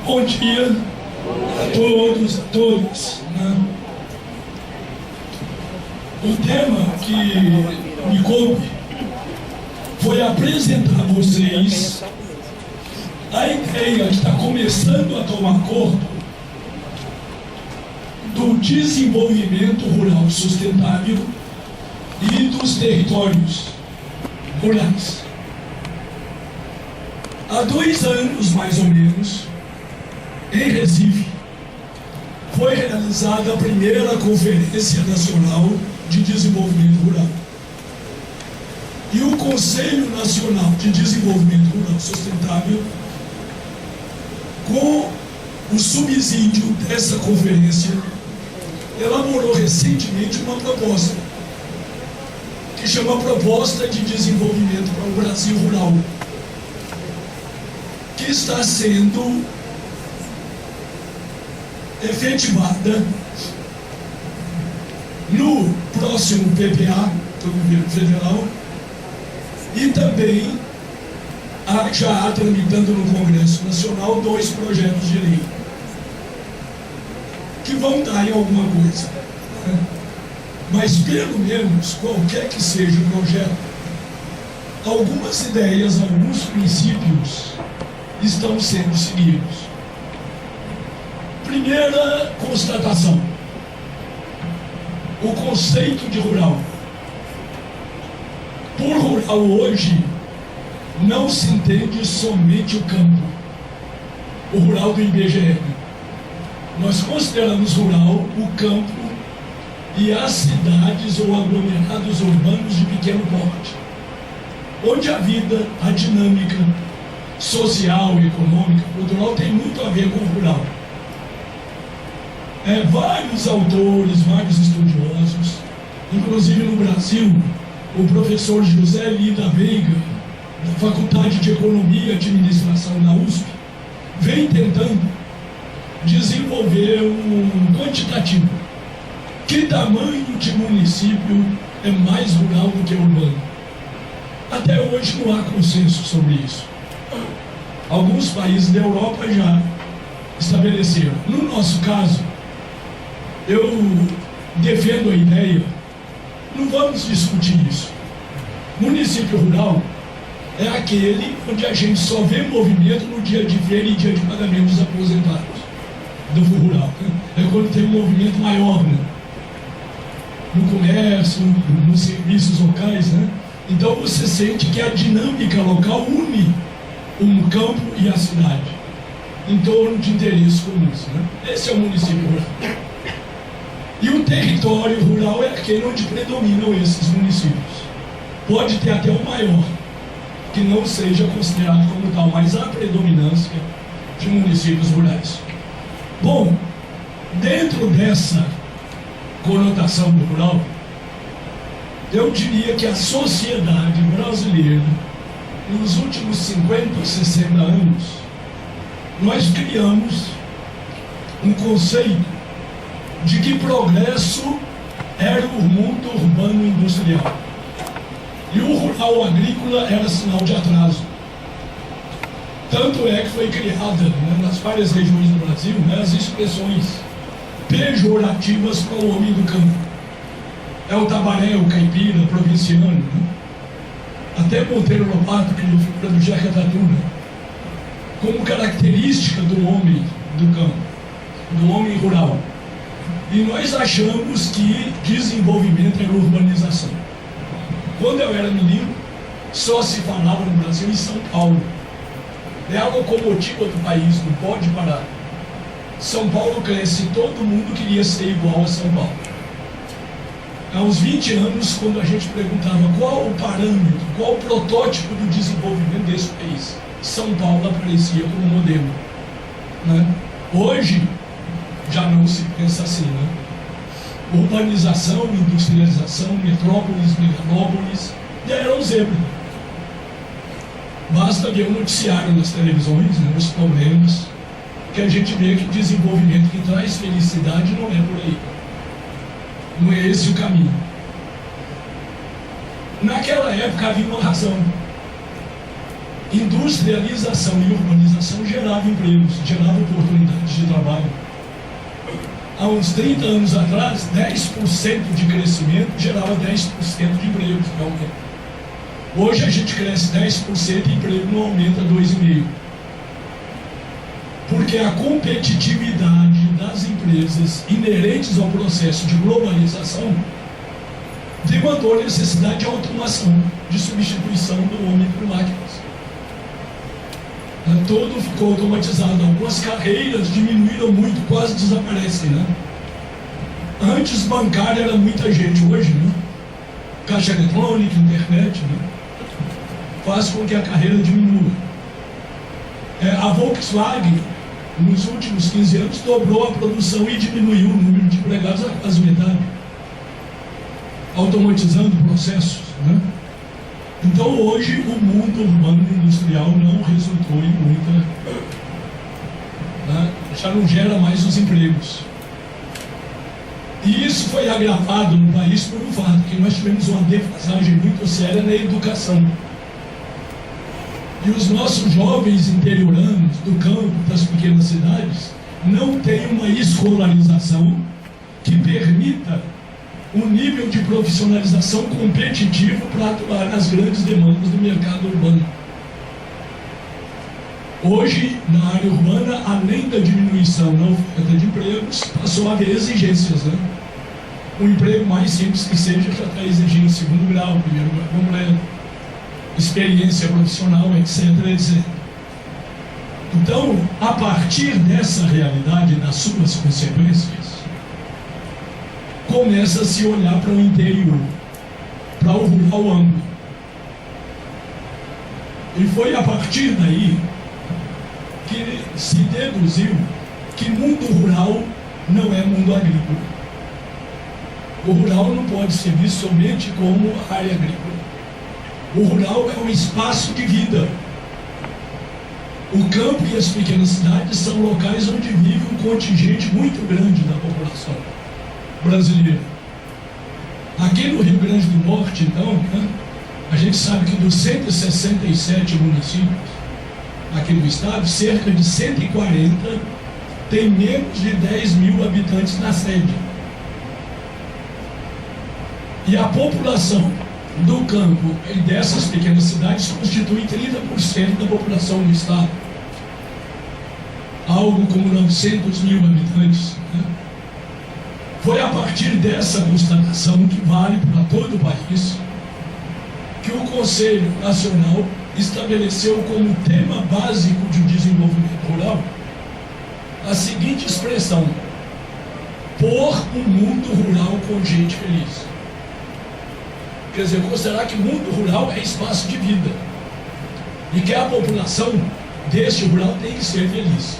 Bom dia a todos, a todas. Né? O tema que me coube foi apresentar a vocês a ideia que está começando a tomar corpo do desenvolvimento rural sustentável e dos territórios rurais. Há 2 anos, mais ou menos, em Recife, foi realizada a primeira Conferência Nacional de Desenvolvimento Rural. E o Conselho Nacional de Desenvolvimento Rural Sustentável, com o subsídio dessa conferência, elaborou recentemente uma proposta, que chama Proposta de Desenvolvimento para o Brasil Rural, que está sendo efetivada no próximo PPA do governo federal e também já há tramitando no Congresso Nacional 2 projetos de lei que vão dar em alguma coisa, né? Mas pelo menos, qualquer que seja o projeto, algumas ideias, alguns princípios estão sendo seguidos. Primeira constatação: o conceito de rural. Por rural hoje, não se entende somente o campo, o rural do IBGE. Nós consideramos rural o campo e as cidades ou aglomerados urbanos de pequeno porte, onde a vida, a dinâmica social, econômica, cultural tem muito a ver com o rural. Vários autores, vários estudiosos, inclusive no Brasil, o professor José Lida Veiga, da Faculdade de Economia e Administração da USP, vem tentando desenvolver um quantitativo. Que tamanho de município é mais rural do que urbano? Até hoje não há consenso sobre isso. Alguns países da Europa já estabeleceram. No nosso caso, eu defendo a ideia, não vamos discutir isso. Município rural é aquele onde a gente só vê movimento no dia de feira e dia de pagamento dos aposentados do rural. É quando tem um movimento maior, né? No comércio, nos serviços locais, né? Então você sente que a dinâmica local une um campo e a cidade em torno de interesses comuns, né? Esse é o município rural. E o território rural é aquele onde predominam esses municípios. Pode ter até um maior, que não seja considerado como tal, mas há predominância de municípios rurais. Bom, dentro dessa conotação do rural, eu diria que a sociedade brasileira, nos últimos 50, 60 anos, nós criamos um conceito de que progresso era o mundo urbano industrial e o rural agrícola era sinal de atraso. Tanto é que foi criada, né, nas várias regiões do Brasil, né, as expressões pejorativas para o homem do campo. É o tabaré, o caipira, o provinciano, né? Até Monteiro Lobato, que no figura do Jeca Tatu, né, como característica do homem do campo, do homem rural. E nós achamos que desenvolvimento era urbanização. Quando eu era menino, só se falava no Brasil em São Paulo. É a locomotiva do país, não pode parar. São Paulo cresce, todo mundo queria ser igual a São Paulo. Há uns 20 anos, quando a gente perguntava qual o parâmetro, qual o protótipo do desenvolvimento desse país, São Paulo aparecia como modelo, né? Hoje, já não se pensa assim, né? Urbanização, industrialização, metrópoles, megalópolis, já eram zebra. Basta ver o noticiário nas televisões, né, os problemas, que a gente vê que desenvolvimento que traz felicidade não é por aí. Não é esse o caminho. Naquela época havia uma razão. industrialização e urbanização geravam empregos, geravam oportunidades de trabalho. Há uns 30 anos atrás, 10% de crescimento gerava 10% de empregos, realmente. Hoje a gente cresce 10% e emprego não aumenta 2,5%. Porque a competitividade das empresas inerentes ao processo de globalização demandou a necessidade de automação, de substituição do homem por máquinas. Tudo ficou automatizado. Algumas carreiras diminuíram muito, quase desaparecem, né? Antes bancário era muita gente, hoje, né? Caixa eletrônica, internet, né? Faz com que a carreira diminua. A Volkswagen, nos últimos 15 anos, dobrou a produção e diminuiu o número de empregados a quase metade, automatizando processos, né? Então hoje o mundo urbano e industrial não resultou em muita, né? Já não gera mais os empregos. E isso foi agravado no país por um fato, que nós tivemos uma defasagem muito séria na educação. E os nossos jovens interioranos do campo, das pequenas cidades, não têm uma escolarização que permita um nível de profissionalização competitivo para atuar nas grandes demandas do mercado urbano. Hoje, na área urbana, além da diminuição na oferta de empregos, passou a haver exigências, né? Um emprego mais simples que seja já está exigindo segundo grau, primeiro grau completo, experiência profissional, etc, etc. Então, a partir dessa realidade e das suas consequências, começa a se olhar para o interior, para o rural amplo. E foi a partir daí que se deduziu que mundo rural não é mundo agrícola. O rural não pode ser visto somente como área agrícola. O rural é um espaço de vida. O campo e as pequenas cidades são locais onde vive um contingente muito grande da população brasileira. Aqui no Rio Grande do Norte, então, né, a gente sabe que dos 167 municípios aqui no estado, cerca de 140 tem menos de 10 mil habitantes na sede. E a população do campo e dessas pequenas cidades constitui 30% da população do estado. Algo como 900 mil habitantes, né? Foi a partir dessa constatação, que vale para todo o país, que o Conselho Nacional estabeleceu como tema básico de desenvolvimento rural a seguinte expressão: pôr um mundo rural com gente feliz. Quer dizer, considerar que o mundo rural é espaço de vida e que a população deste rural tem que ser feliz.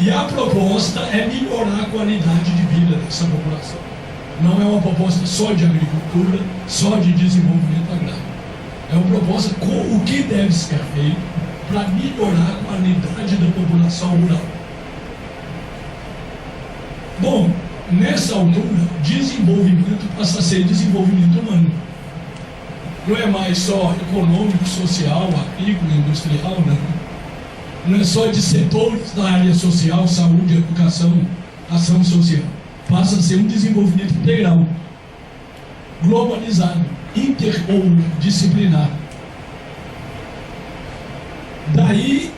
E a proposta é melhorar a qualidade de vida dessa população. Não é uma proposta só de agricultura, só de desenvolvimento agrário. É uma proposta com o que deve ser feito para melhorar a qualidade da população rural. Bom, nessa altura, desenvolvimento passa a ser desenvolvimento humano. Não é mais só econômico, social, agrícola, industrial, né? Não é só de setores da área social, saúde, educação, ação social. Passa a ser um desenvolvimento integral, globalizado, interdisciplinar. Daí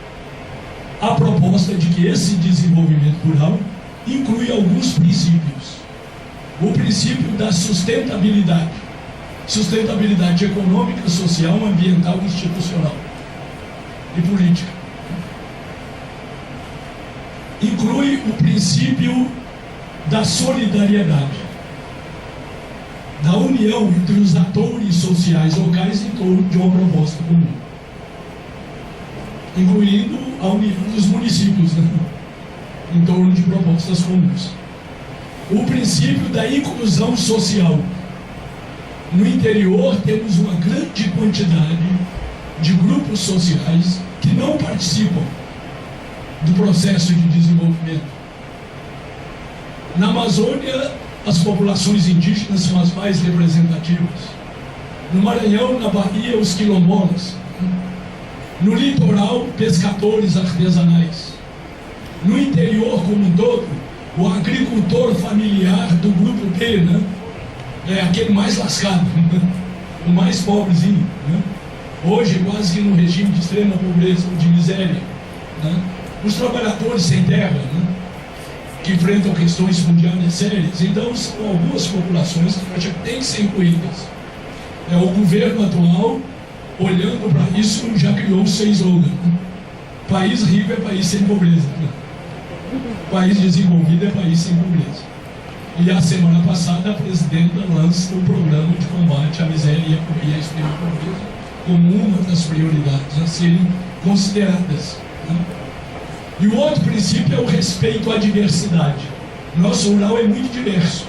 a proposta de que esse desenvolvimento rural inclui alguns princípios. O princípio da sustentabilidade. Sustentabilidade econômica, social, ambiental, institucional e política. Inclui o princípio da solidariedade, da união entre os atores sociais locais em torno de uma proposta comum, incluindo a união dos municípios, né? Em torno de propostas comuns. O princípio da inclusão social. No interior temos uma grande quantidade de grupos sociais que não participam do processo de desenvolvimento. Na Amazônia, as populações indígenas são as mais representativas. No Maranhão, na Bahia, os quilombolas, No litoral, pescadores artesanais. No interior como um todo, o agricultor familiar do grupo B, né? É aquele mais lascado, o mais pobrezinho, né? Hoje quase que no regime de extrema pobreza ou de miséria, né? Os trabalhadores sem terra, né? Que enfrentam questões fundiárias sérias. Então são algumas populações que têm que ser incluídas. O governo atual, olhando para isso, já criou o seu slogan, né? País rico é país sem pobreza, né? País desenvolvido é país sem pobreza. E a semana passada a presidenta lança o programa de combate à miséria e à extrema pobreza como uma das prioridades a serem consideradas, né? E o outro princípio é o respeito à diversidade. Nosso rural é muito diverso.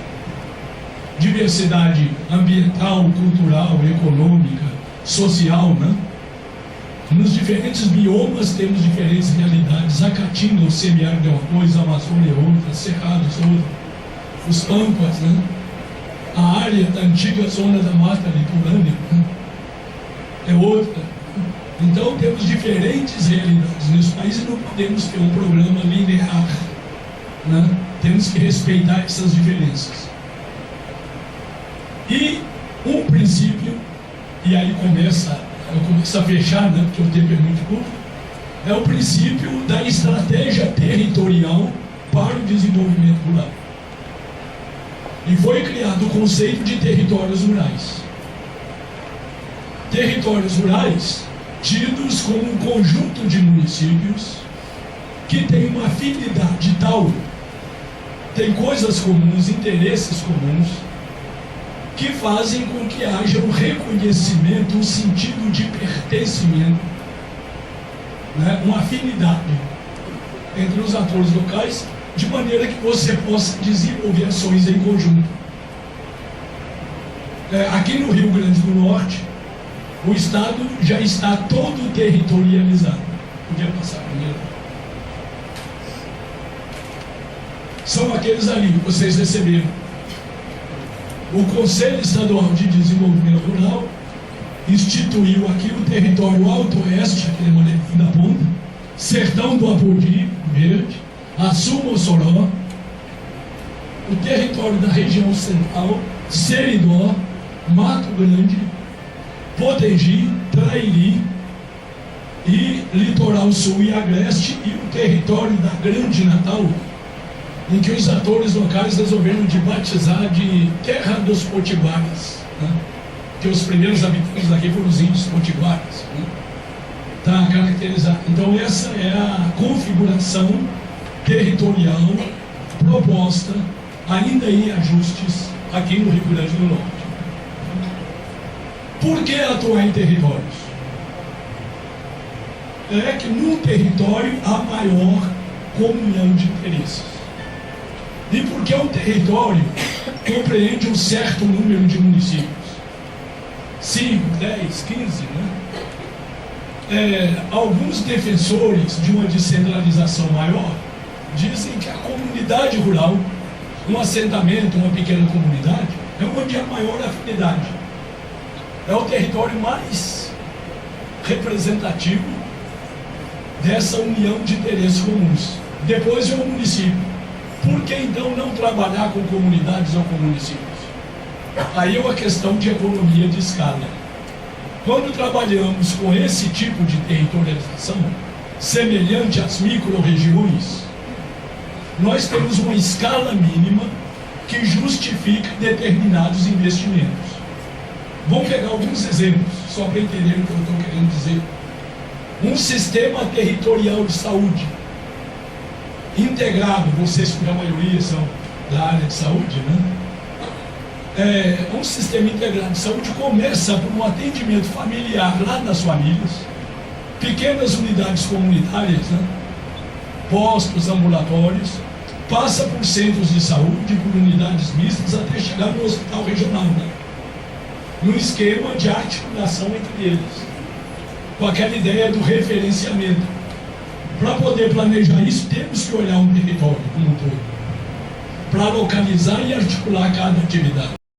Diversidade ambiental, cultural, econômica, social, né? Nos diferentes biomas temos diferentes realidades. A Caatinga, o semiárido é uma coisa, a Amazônia é outra, Cerrados outra, os Pampas, né? A área da antiga zona da mata litorânea, né? É outra. Então temos diferentes realidades nesse país e não podemos ter um programa linear, né? Temos que respeitar essas diferenças. E um princípio, e aí eu começo a fechar, né, porque o tempo é muito curto, é o princípio da estratégia territorial para o desenvolvimento rural. E foi criado o conceito de territórios rurais. Territórios rurais tidos como um conjunto de municípios que tem uma afinidade tal, tem coisas comuns, interesses comuns, que fazem com que haja um reconhecimento, um sentido de pertencimento, né? Uma afinidade entre os atores locais, de maneira que você possa desenvolver ações em conjunto. Aqui no Rio Grande do Norte, o Estado já está todo territorializado. Podia passar primeiro. São aqueles ali que vocês receberam. O Conselho Estadual de Desenvolvimento Rural instituiu aqui o território Alto Oeste, aquele molequinho da ponta, Sertão do Apodi, verde, Açu Mossoró, o território da região central, Seridó, Mato Grande, Potengi, Trairi e Litoral Sul e Agreste, e o território da Grande Natal, em que os atores locais resolveram de batizar de Terra dos Potiguaras, né? Que os primeiros habitantes daqui foram os índios potiguaras, né? Está caracterizado. Então essa é a configuração territorial proposta, ainda em ajustes, aqui no Rio Grande do Norte. Por que atuar em territórios? É que no território há maior comunhão de interesses. E porque o território compreende um certo número de municípios, 5, 10, 15, né? Alguns defensores de uma descentralização maior dizem que a comunidade rural, um assentamento, uma pequena comunidade, é onde há maior afinidade. É o território mais representativo dessa união de interesses comuns. Depois é o município. Por que então não trabalhar com comunidades ou com municípios? Aí é uma questão de economia de escala. Quando trabalhamos com esse tipo de territorialização, semelhante às micro-regiões, nós temos uma escala mínima que justifica determinados investimentos. Vamos pegar alguns exemplos, só para entenderem o que eu estou querendo dizer. Um sistema territorial de saúde integrado, vocês que a maioria são da área de saúde, né? Um sistema integrado de saúde começa por um atendimento familiar lá nas famílias, pequenas unidades comunitárias, né? Postos, ambulatórios, passa por centros de saúde, por unidades mistas, até chegar no hospital regional, né? Num esquema de articulação entre eles, com aquela ideia do referenciamento. Para poder planejar isso, temos que olhar um território como um todo, para localizar e articular cada atividade.